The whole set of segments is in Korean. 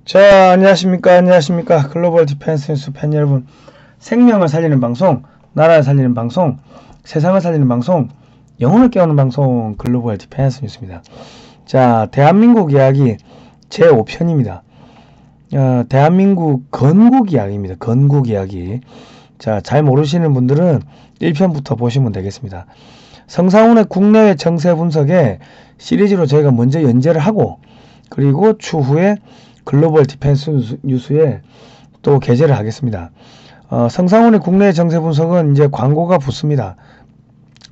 자, 안녕하십니까. 글로벌 디펜스 뉴스 팬 여러분. 생명을 살리는 방송, 나라를 살리는 방송, 세상을 살리는 방송, 영혼을 깨우는 방송, 글로벌 디펜스 뉴스입니다. 자, 대한민국 이야기 제5편입니다. 대한민국 건국 이야기입니다. 건국 이야기. 자, 잘 모르시는 분들은 1편부터 보시면 되겠습니다. 성상훈의 국내외 정세 분석에 시리즈로 저희가 먼저 연재를 하고, 그리고 추후에 글로벌 디펜스 뉴스에 또 게재를 하겠습니다. 성상훈의 국내 정세 분석은 이제 광고가 붙습니다.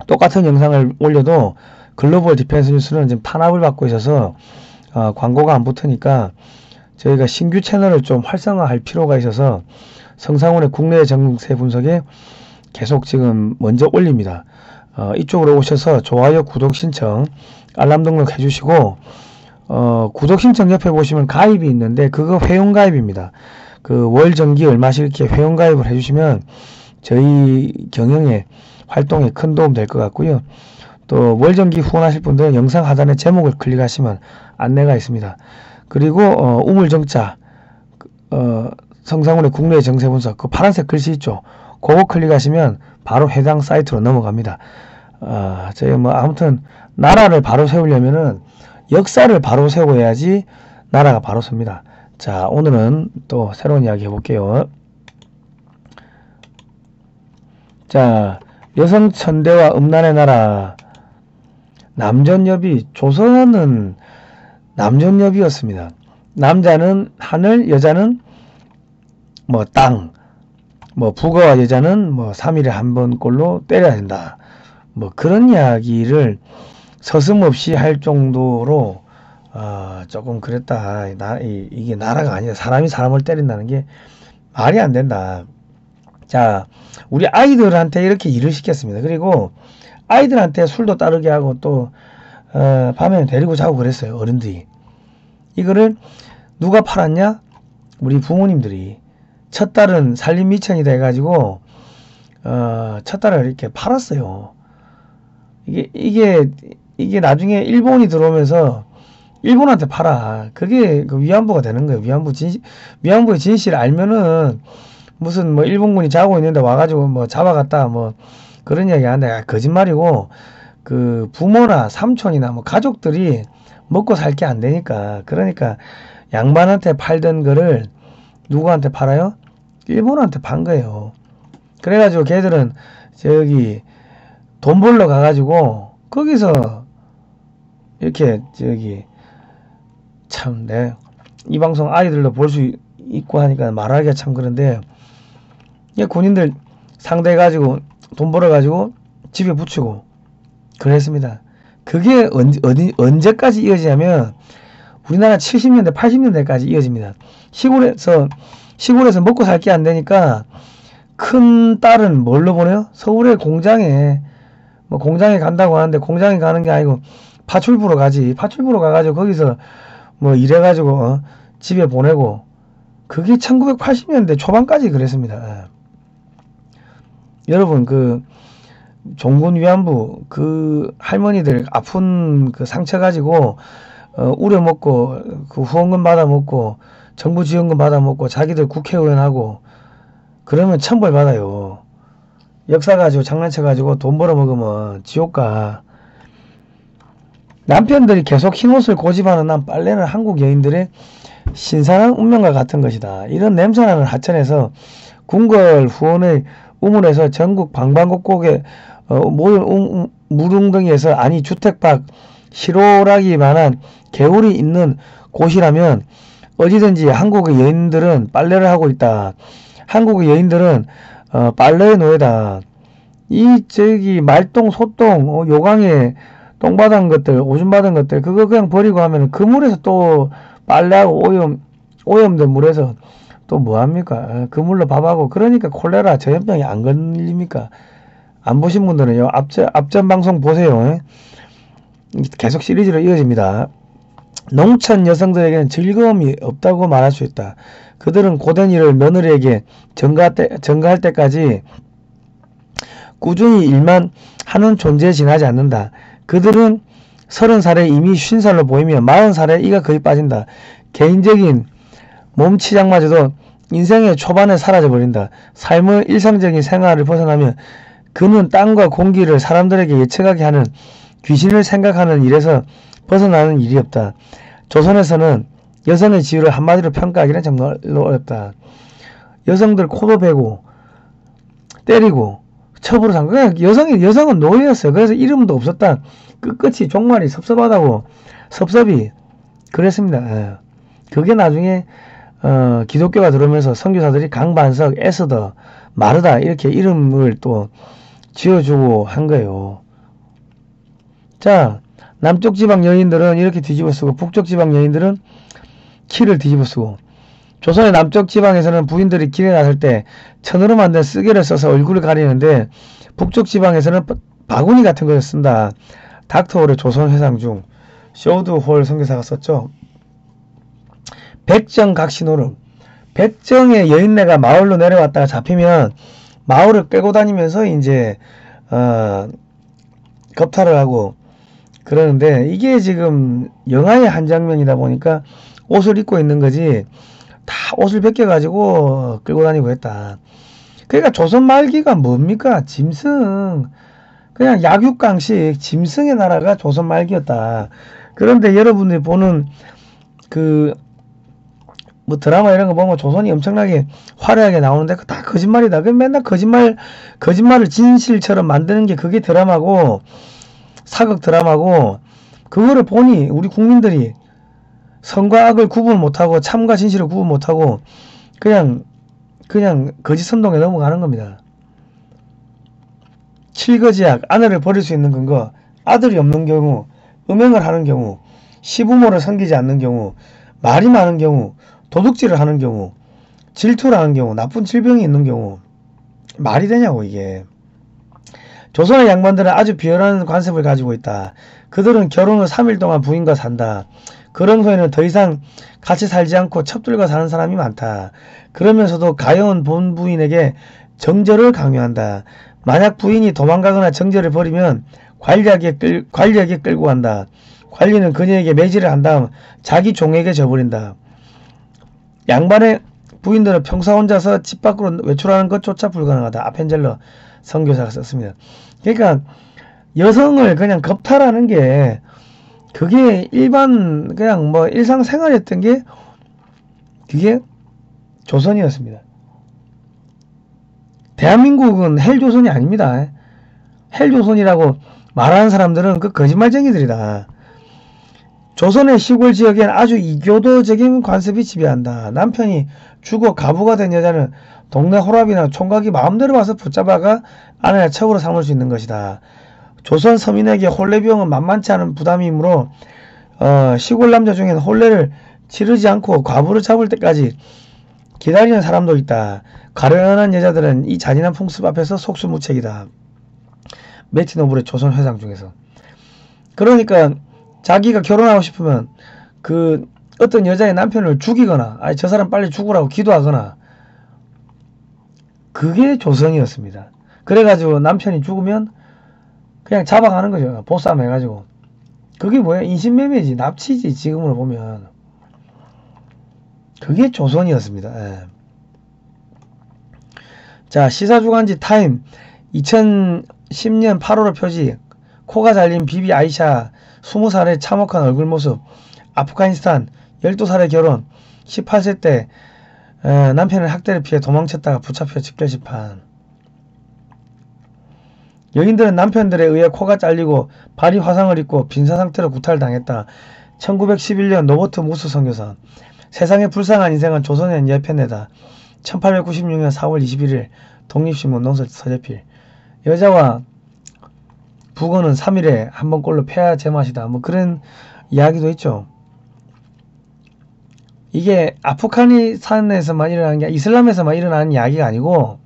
똑같은 영상을 올려도 글로벌 디펜스 뉴스는 지금 탄압을 받고 있어서 광고가 안 붙으니까 저희가 신규 채널을 좀 활성화할 필요가 있어서 성상훈의 국내 정세 분석에 계속 지금 먼저 올립니다. 이쪽으로 오셔서 좋아요, 구독 신청, 알람 등록 해주시고, 구독 신청 옆에 보시면 가입이 있는데 그거 회원 가입입니다. 그 월 정기 얼마씩 이렇게 회원 가입을 해주시면 저희 경영에 활동에 큰 도움 될 것 같고요. 또 월 정기 후원하실 분들은 영상 하단에 제목을 클릭하시면 안내가 있습니다. 그리고 우물정자 성상훈의 국내 정세 분석 그 파란색 글씨 있죠. 그거 클릭하시면 바로 해당 사이트로 넘어갑니다. 저희 아무튼 나라를 바로 세우려면은 역사를 바로 세워야지 나라가 바로 섭니다. 자, 오늘은 또 새로운 이야기 해볼게요. 자, 여성천대와 음란의 나라. 남전여비. 조선은 남전여비였습니다. 남자는 하늘, 여자는 뭐 땅, 뭐 부거와 여자는 뭐 3일에 한 번꼴로 때려야 된다. 뭐 그런 이야기를 서슴없이 할 정도로 조금 그랬다. 이게 나라가 아니라 사람이 사람을 때린다는 게 말이 안 된다. 자, 우리 아이들한테 이렇게 일을 시켰습니다. 그리고 아이들한테 술도 따르게 하고 또 밤에 데리고 자고 그랬어요. 어른들이. 이거를 누가 팔았냐? 우리 부모님들이. 첫 딸은 살림 미천이다 해가지고 첫 딸을 이렇게 팔았어요. 이게 나중에 일본이 들어오면서 일본한테 팔아. 그게 그 위안부가 되는 거예요. 위안부의 진실을 알면은 무슨 뭐 일본군이 자고 있는데 와가지고 뭐 잡아갔다 뭐 그런 이야기 하는데 거짓말이고, 그 부모나 삼촌이나 뭐 가족들이 먹고 살 게 안 되니까, 그러니까 양반한테 팔던 거를 누구한테 팔아요? 일본한테 판 거예요. 그래가지고 걔들은 저기 돈 벌러 가가지고 거기서 이렇게 참 이 방송 아이들도 볼 수 있고 하니까 말하기가 참 그런데, 군인들 상대해가지고 돈 벌어가지고 집에 붙이고 그랬습니다. 그게 언제까지 이어지냐면 우리나라 70년대 80년대까지 이어집니다. 시골에서 먹고 살 게 안 되니까 큰 딸은 뭘로 보내요? 서울의 공장에, 뭐 공장에 간다고 하는데 공장에 가는 게 아니고 파출부로 가지. 파출부로 가가지고 거기서 뭐 일해가지고 집에 보내고. 그게 1980년대 초반까지 그랬습니다. 여러분, 그 종군 위안부 그 할머니들 아픈 그 상처 가지고 우려먹고 그 후원금 받아먹고 정부 지원금 받아먹고 자기들 국회의원하고 그러면 천벌 받아요. 역사 가지고 장난쳐가지고 돈 벌어먹으면 지옥가. 남편들이 계속 흰옷을 고집하는 한 빨래는 한국 여인들의 신선한 운명과 같은 것이다. 이런 냄새나는 하천에서 궁궐 후원의 우물에서 전국 방방곡곡에 모든 물웅덩이에서, 아니 주택 밖 시로라기만한 개울이 있는 곳이라면 어디든지 한국의 여인들은 빨래를 하고 있다. 한국의 여인들은 빨래의 노예다. 말똥, 소똥, 요강에 똥 받은 것들, 오줌 받은 것들, 그거 그냥 버리고 하면 그 물에서 또 빨래하고 오염된 물에서 또 뭐합니까? 그 물로 밥하고. 그러니까 콜레라 전염병이 안 걸립니까? 안 보신 분들은요, 앞전 방송 보세요. 계속 시리즈로 이어집니다. 농촌 여성들에게는 즐거움이 없다고 말할 수 있다. 그들은 고된 일을 며느리에게 전가할 때까지 꾸준히 일만 하는 존재에 지나지 않는다. 그들은 30살에 이미 50살로 보이며 40살에 이가 거의 빠진다. 개인적인 몸 치장마저도 인생의 초반에 사라져버린다. 삶의 일상적인 생활을 벗어나면 그는 땅과 공기를 사람들에게 예측하게 하는 귀신을 생각하는 일에서 벗어나는 일이 없다. 조선에서는 여성의 지위를 한마디로 평가하기는 정말 어렵다. 여성들 코도 베고 때리고 첩으로 산 거야. 여성은 노예였어요. 그래서 이름도 없었다. 끝끝이 종말이 섭섭하다고 섭섭이 그랬습니다. 예. 그게 나중에 기독교가 들어오면서 선교사들이 강반석, 에스더, 마르다 이렇게 이름을 또 지어주고 한 거예요. 자, 남쪽 지방 여인들은 이렇게 뒤집어 쓰고 북쪽 지방 여인들은 키를 뒤집어 쓰고, 조선의 남쪽 지방에서는 부인들이 길에 나설 때 천으로 만든 쓰개를 써서 얼굴을 가리는데 북쪽 지방에서는 바구니 같은 것을 쓴다. 닥터홀의 조선 회상 중 쇼드홀 선교사가 썼죠. 백정 각시노름. 백정의 여인네가 마을로 내려왔다가 잡히면 마을을 끌고 다니면서 이제 겁탈을 하고 그러는데, 이게 지금 영화의 한 장면이다 보니까 옷을 입고 있는 거지 다 옷을 벗겨가지고 끌고 다니고 했다. 그러니까 조선 말기가 뭡니까? 짐승, 그냥 약육강식 짐승의 나라가 조선 말기였다. 그런데 여러분들이 보는 뭐 드라마 이런 거 보면 조선이 엄청나게 화려하게 나오는데 그거 다 거짓말이다. 그 맨날 거짓말을 진실처럼 만드는 게 그게 드라마고, 사극 드라마고, 그거를 보니 우리 국민들이 선과 악을 구분 못하고 참과 진실을 구분 못하고 그냥 거짓 선동에 넘어가는 겁니다. 칠거지약, 아내를 버릴 수 있는 근거, 아들이 없는 경우, 음행을 하는 경우, 시부모를 섬기지 않는 경우, 말이 많은 경우, 도둑질을 하는 경우, 질투를 하는 경우, 나쁜 질병이 있는 경우, 말이 되냐고 이게. 조선의 양반들은 아주 비열한 관습을 가지고 있다. 그들은 결혼 후 3일 동안 부인과 산다. 그런 후에는 더 이상 같이 살지 않고 첩들과 사는 사람이 많다. 그러면서도 가여운 본부인에게 정절을 강요한다. 만약 부인이 도망가거나 정절을 벌이면 관리에게 끌고 간다. 관리는 그녀에게 매질을 한 다음 자기 종에게 져버린다. 양반의 부인들은 평소 혼자서 집 밖으로 외출하는 것조차 불가능하다. 아펜젤러 선교사가 썼습니다. 그러니까 여성을 그냥 겁탈하는 게 그게 일반 그냥 뭐 일상생활이었던 게 그게 조선이었습니다. 대한민국은 헬조선이 아닙니다. 헬조선이라고 말하는 사람들은 그 거짓말쟁이들이다. 조선의 시골 지역엔 아주 이교도적인 관습이 지배한다. 남편이 죽어 가부가 된 여자는 동네 호랍이나 총각이 마음대로 와서 붙잡아가 아내나 첩으로 삼을 수 있는 것이다. 조선 서민에게 혼례 비용은 만만치 않은 부담이므로 시골 남자 중에는 혼례를 치르지 않고 과부를 잡을 때까지 기다리는 사람도 있다. 가련한 여자들은 이 잔인한 풍습 앞에서 속수무책이다. 매티 노블의 조선 회상 중에서. 그러니까 자기가 결혼하고 싶으면 그 어떤 여자의 남편을 죽이거나 아니 저 사람 빨리 죽으라고 기도하거나, 그게 조선이었습니다. 그래가지고 남편이 죽으면 그냥 잡아가는 거죠. 보쌈 해가지고. 그게 뭐야? 인신매매지, 납치지. 지금으로 보면 그게 조선이었습니다. 예. 자, 시사주간지 타임 2010년 8월호 표지. 코가 잘린 비비 아이샤 20살의 참혹한 얼굴 모습. 아프가니스탄 12살의 결혼. 18세 때 남편의 학대를 피해 도망쳤다가 붙잡혀 직결심판. 여인들은 남편들에 의해 코가 잘리고 발이 화상을 입고 빈사상태로 구탈당했다. 1911년 노버트 무스 선교사. 세상의 불쌍한 인생은 조선의 예편내다. 1896년 4월 21일 독립신문 논설 서재필. 여자와 북어는 3일에 한 번꼴로 폐하 제맛이다. 뭐 그런 이야기도 있죠. 이게 아프가니스탄에서만 일어나는 게 이슬람에서만 일어나는 이야기가 아니고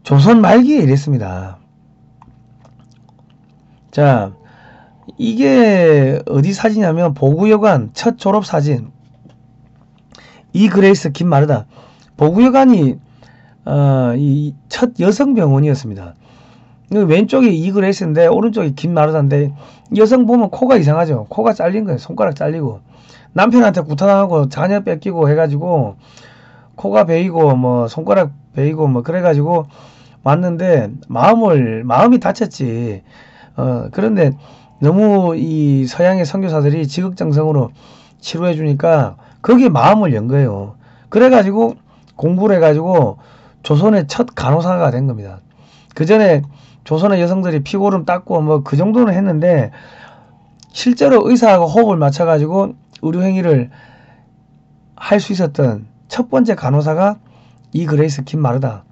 조선 말기에 이랬습니다. 자, 이게 어디 사진이냐면 보구여관 첫 졸업 사진. 이 그레이스 김마르다. 보구여관이 이 첫 여성 병원이었습니다. 왼쪽이 이그레이스인데 오른쪽이 김마르다인데 여성 보면 코가 이상하죠. 코가 잘린 거예요. 손가락 잘리고 남편한테 구타당하고 자녀 뺏기고 해가지고 코가 베이고 뭐 손가락 베이고 뭐 그래가지고 왔는데 마음이 다쳤지. 그런데 너무 이 서양의 선교사들이 지극정성으로 치료해 주니까 거기에 마음을 연 거예요. 그래가지고 공부를 해가지고 조선의 첫 간호사가 된 겁니다. 그 전에 조선의 여성들이 피고름 닦고 뭐 그 정도는 했는데 실제로 의사하고 호흡을 맞춰가지고 의료 행위를 할 수 있었던 첫 번째 간호사가 이 그레이스 김마르다.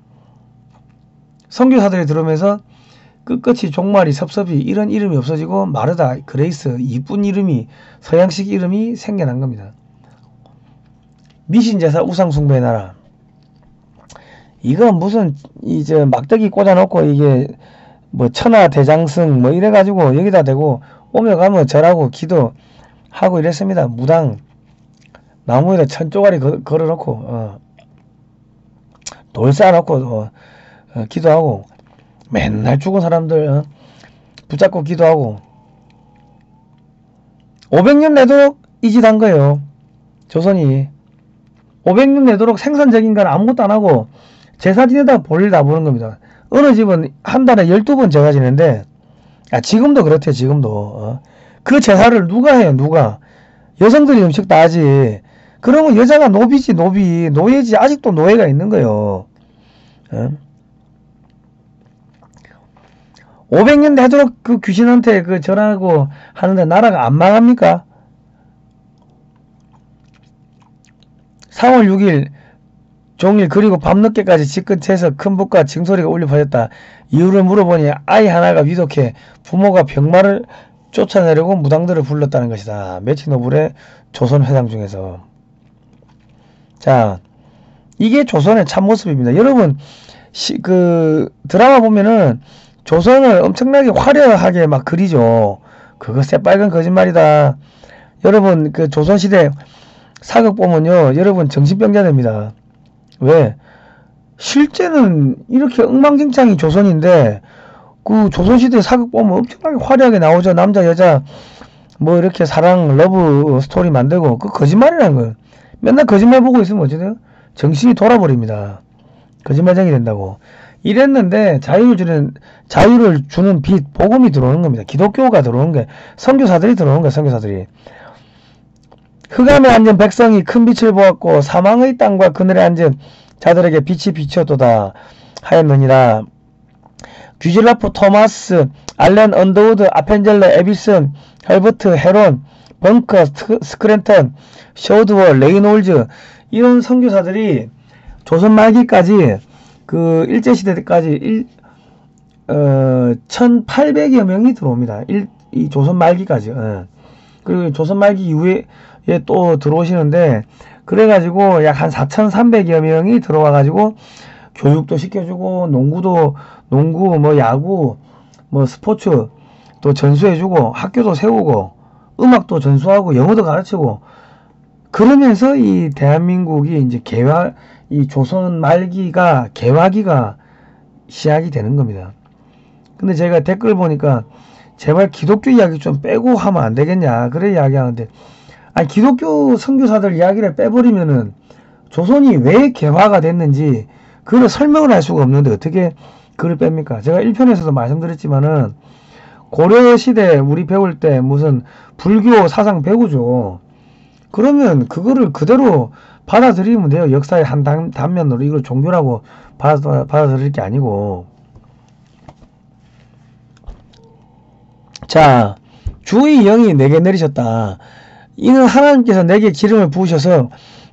선교사들이 들으면서 끝끝이 종말이 섭섭이 이런 이름이 없어지고 마르다 그레이스 이쁜 이름이 서양식 이름이 생겨난 겁니다. 미신제사 우상숭배의 나라. 이건 무슨 이제 막대기 꽂아놓고 이게 뭐 천하대장승 뭐 이래가지고 여기다 대고 오며 가며 절하고 기도하고 이랬습니다. 무당 나무에다 천조가리 걸어놓고 돌 쌓아놓고 기도하고 맨날 죽은 사람들 붙잡고 기도하고 500년 내도록 이 짓 한 거예요. 조선이 500년 내도록 생산적인 건 아무것도 안 하고 제사 지내다 볼일 다 보는 겁니다. 어느 집은 한 달에 12번 제사 지내는데 지금도 그렇대요. 지금도 그 제사를 누가 해요? 누가? 여성들이 음식 다 하지. 그러면 여자가 노비지 노예지. 아직도 노예가 있는 거예요. 500년 내도록 그 귀신한테 그 절하고 하는데 나라가 안 망합니까? 4월 6일 종일 그리고 밤늦게까지 집 근처에서 큰 북과 징소리가 울려 퍼졌다. 이유를 물어보니 아이 하나가 위독해 부모가 병마를 쫓아내려고 무당들을 불렀다는 것이다. 매치 노블의 조선 회상 중에서. 자, 이게 조선의 참모습입니다. 여러분 그 드라마 보면은 조선을 엄청나게 화려하게 막 그리죠. 그거 새빨간 거짓말이다. 여러분 그 조선시대 사극 보면요, 여러분 정신병자 됩니다. 왜? 실제는 이렇게 엉망진창이 조선인데 그 조선시대 사극 보면 엄청나게 화려하게 나오죠. 남자 여자 뭐 이렇게 사랑 러브 스토리 만들고 그 거짓말이라는 거예요. 맨날 거짓말 보고 있으면 어찌 돼요? 정신이 돌아버립니다. 거짓말쟁이 된다고. 이랬는데 자유를 주는 빛, 복음이 들어오는 겁니다. 기독교가 들어오는 게 선교사들이 들어오는 거예요. 선교사들이. 흑암에 앉은 백성이 큰 빛을 보았고 사망의 땅과 그늘에 앉은 자들에게 빛이 비추었도다 하였느니라. 귀즐라프, 토마스, 알렌 언더우드, 아펜젤러, 에비슨, 헬버트, 헤론, 벙커, 스크랜턴, 쇼드워, 레이놀즈 이런 선교사들이 조선 말기까지 그 일제시대까지 1800여 명이 들어옵니다. 이 조선 말기까지. 그리고 조선 말기 이후에 또 들어오시는데 그래가지고 약 한 4300여 명이 들어와가지고 교육도 시켜주고 농구 뭐 야구 뭐 스포츠 또 전수해주고 학교도 세우고 음악도 전수하고 영어도 가르치고 그러면서 이 대한민국이 이제 이 조선 말기가 개화기가 시작이 되는 겁니다. 근데 제가 댓글 보니까 제발 기독교 이야기 좀 빼고 하면 안 되겠냐 그래 이야기하는데, 아니 기독교 선교사들 이야기를 빼버리면은 조선이 왜 개화가 됐는지 그걸 설명을 할 수가 없는데 어떻게 그걸 뺍니까? 제가 1편에서도 말씀드렸지만은 고려시대 우리 배울 때 무슨 불교 사상 배우죠. 그러면 그거를 그대로 받아들이면 돼요. 역사의 한 단면으로 이걸 종교라고 받아들일 게 아니고. 자, 주의 영이 내게 내리셨다. 이는 하나님께서 내게 기름을 부으셔서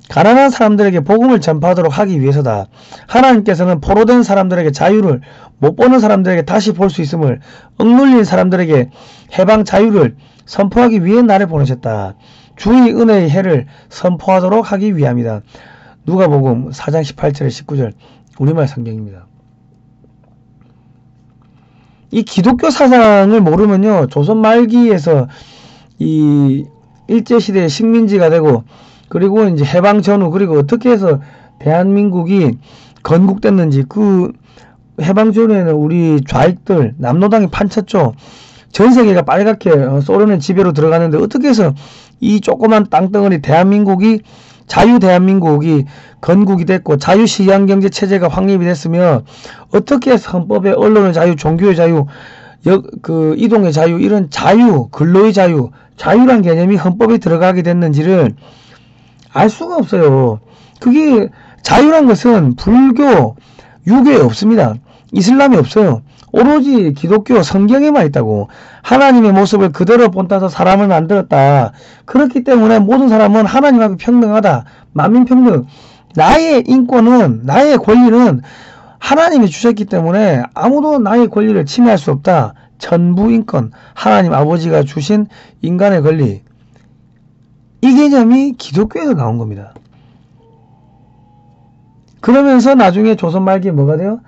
가난한 사람들에게 복음을 전파하도록 하기 위해서다. 하나님께서는 포로된 사람들에게 자유를, 못 보는 사람들에게 다시 볼 수 있음을, 억눌린 사람들에게 해방 자유를 선포하기 위해 나를 보내셨다. 주의 은혜의 해를 선포하도록 하기 위함이다. 누가복음 4장 18절에 19절 우리말 성경입니다. 이 기독교 사상을 모르면요, 조선 말기에서 이 일제시대의 식민지가 되고, 그리고 이제 해방 전후, 그리고 어떻게 해서 대한민국이 건국됐는지, 그 해방전에는 우리 좌익들 남노당이 판쳤죠. 전 세계가 빨갛게 소련의 지배로 들어가는데 어떻게 해서 이 조그만 땅덩어리 대한민국이 자유 대한민국이 건국이 됐고 자유 시장경제 체제가 확립이 됐으면 어떻게 해서 헌법에 언론의 자유, 종교의 자유, 이동의 자유, 이런 자유, 근로의 자유, 자유란 개념이 헌법에 들어가게 됐는지를 알 수가 없어요. 그게 자유란 것은 불교, 유교에 없습니다. 이슬람에 없어요. 오로지 기독교 성경에만 있다고. 하나님의 모습을 그대로 본따서 사람을 만들었다. 그렇기 때문에 모든 사람은 하나님 앞에 평등하다. 만민평등. 나의 인권은, 나의 권리는 하나님이 주셨기 때문에 아무도 나의 권리를 침해할 수 없다. 천부인권, 하나님 아버지가 주신 인간의 권리. 이 개념이 기독교에서 나온 겁니다. 그러면서 나중에 조선 말기에 뭐가 돼요?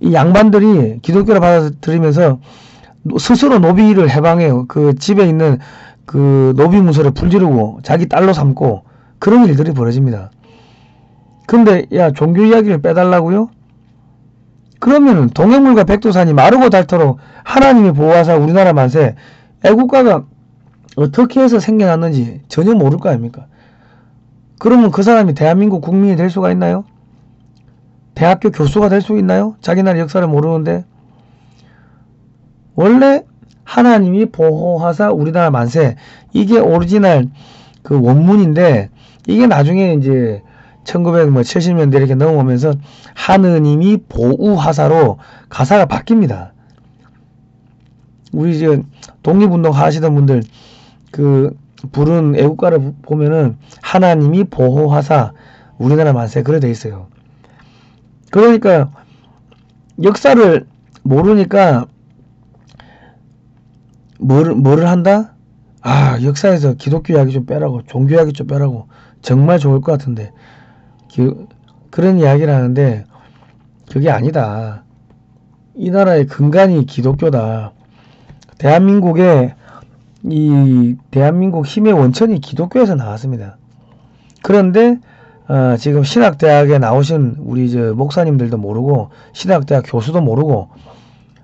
이 양반들이 기독교를 받아들이면서 스스로 노비를 해방해요. 그 집에 있는 그 노비 문서를 불지르고 자기 딸로 삼고 그런 일들이 벌어집니다. 근데 야, 종교 이야기를 빼달라고요? 그러면은 동해물과 백두산이 마르고 닳도록 하나님이 보호하사 우리나라 만세, 애국가가 어떻게 해서 생겨났는지 전혀 모를 거 아닙니까? 그러면 그 사람이 대한민국 국민이 될 수가 있나요? 대학교 교수가 될 수 있나요? 자기 나라 역사를 모르는데. 원래 하나님이 보호하사 우리나라 만세, 이게 오리지널 그 원문인데 이게 나중에 이제 1970년대 이렇게 넘어오면서 하느님이 보우하사로 가사가 바뀝니다. 우리 이제 독립운동 하시던 분들 그 부른 애국가를 보면은 하나님이 보호하사 우리나라 만세 그래 돼 있어요. 그러니까 역사를 모르니까 뭐를 한다? 아, 역사에서 기독교 이야기 좀 빼라고, 종교 이야기 좀 빼라고. 정말 좋을 것 같은데 그런 이야기를 하는데 그게 아니다. 이 나라의 근간이 기독교다. 대한민국의 이 대한민국 힘의 원천이 기독교에서 나왔습니다. 그런데 지금 신학대학에 나오신 우리 저 목사님들도 모르고 신학대학 교수도 모르고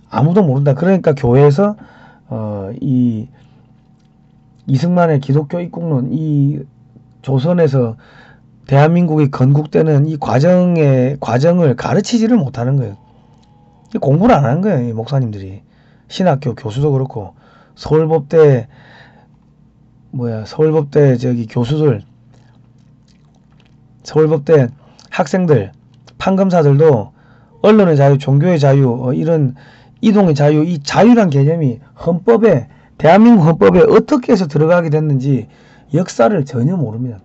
아무도 모른다. 그러니까 교회에서 이 이승만의 기독교 입국론, 이 조선에서 대한민국이 건국되는 이 과정을 가르치지를 못하는 거예요. 공부를 안 하는 거예요, 이 목사님들이. 신학교 교수도 그렇고 서울법대 저기 교수들, 서울법대 학생들, 판검사들도 언론의 자유, 종교의 자유, 이런 이동의 자유, 이 자유란 개념이 헌법에, 대한민국 헌법에 어떻게 해서 들어가게 됐는지 역사를 전혀 모릅니다.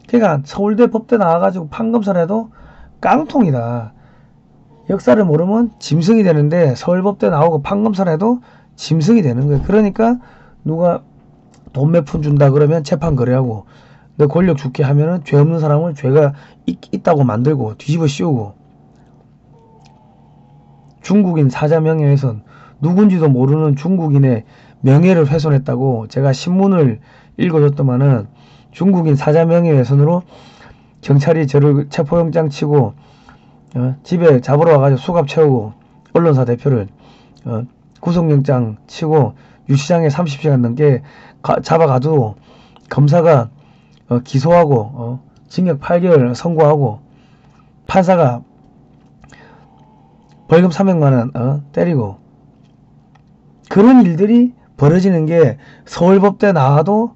그러니까 서울대 법대 나와가지고 판검사를 해도 깡통이다. 역사를 모르면 짐승이 되는데 서울법대 나오고 판검사를 해도 짐승이 되는 거예요. 그러니까 누가 돈 몇 푼 준다 그러면 재판 거래하고, 너 권력 죽게 하면은 죄 없는 사람을 죄가 있다고 만들고 뒤집어 씌우고, 중국인 사자 명예훼손, 누군지도 모르는 중국인의 명예를 훼손했다고 제가 신문을 읽어줬더만은 중국인 사자 명예훼손으로 경찰이 저를 체포영장 치고 집에 잡으러 와가지고 수갑 채우고 언론사 대표를 구속영장 치고 유치장에 30시간 넘게 잡아가도 검사가 기소하고 징역 8개월 선고하고 판사가 벌금 300만원 때리고, 그런 일들이 벌어지는 게 서울법대 나와도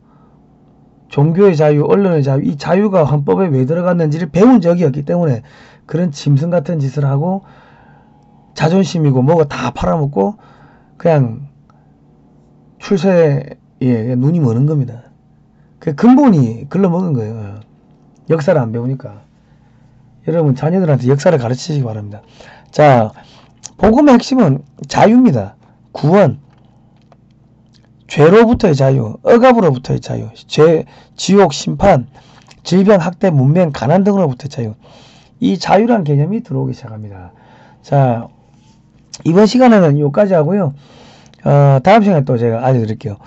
종교의 자유, 언론의 자유, 이 자유가 헌법에 왜 들어갔는지를 배운 적이 없기 때문에 그런 짐승 같은 짓을 하고 자존심이고 뭐가 다 팔아먹고 그냥 출세에 눈이 머는 겁니다. 그 근본이 글러먹은 거예요. 역사를 안 배우니까. 여러분 자녀들한테 역사를 가르치시기 바랍니다. 자, 복음의 핵심은 자유입니다. 구원, 죄로부터의 자유, 억압으로부터의 자유, 지옥, 심판, 질병, 학대, 문명, 가난 등으로부터의 자유. 이 자유란 개념이 들어오기 시작합니다. 자, 이번 시간에는 여기까지 하고요. 다음 시간에 또 제가 알려드릴게요.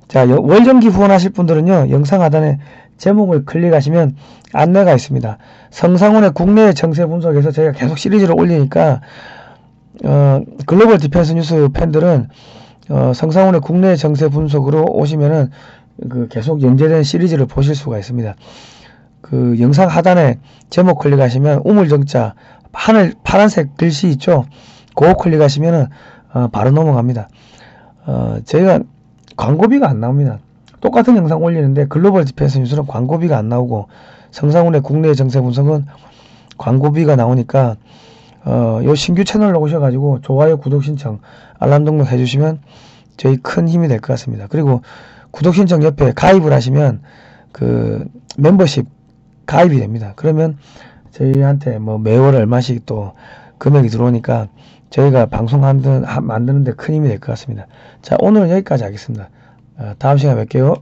자, 월정기 후원하실 분들은요, 영상 하단에 제목을 클릭하시면 안내가 있습니다. 성상훈의 국내외 정세 분석에서 제가 계속 시리즈를 올리니까 글로벌 디펜스 뉴스 팬들은 성상훈의 국내 정세 분석으로 오시면은 계속 연재된 시리즈를 보실 수가 있습니다. 그 영상 하단에 제목 클릭하시면 우물정자 파란색 글씨 있죠? 그거 클릭하시면은 바로 넘어갑니다. 저희가 광고비가 안 나옵니다. 똑같은 영상 올리는데 글로벌 디펜스 뉴스는 광고비가 안 나오고 성상훈의 국내 정세 분석은 광고비가 나오니까 요 신규 채널로 오셔가지고 좋아요, 구독 신청, 알람 등록 해주시면 저희 큰 힘이 될 것 같습니다. 그리고 구독 신청 옆에 가입을 하시면 그 멤버십 가입이 됩니다. 그러면 저희한테 뭐 매월 얼마씩 또 금액이 들어오니까 저희가 방송 만드는데 큰 힘이 될 것 같습니다. 자, 오늘은 여기까지 하겠습니다. 다음 시간에 뵐게요.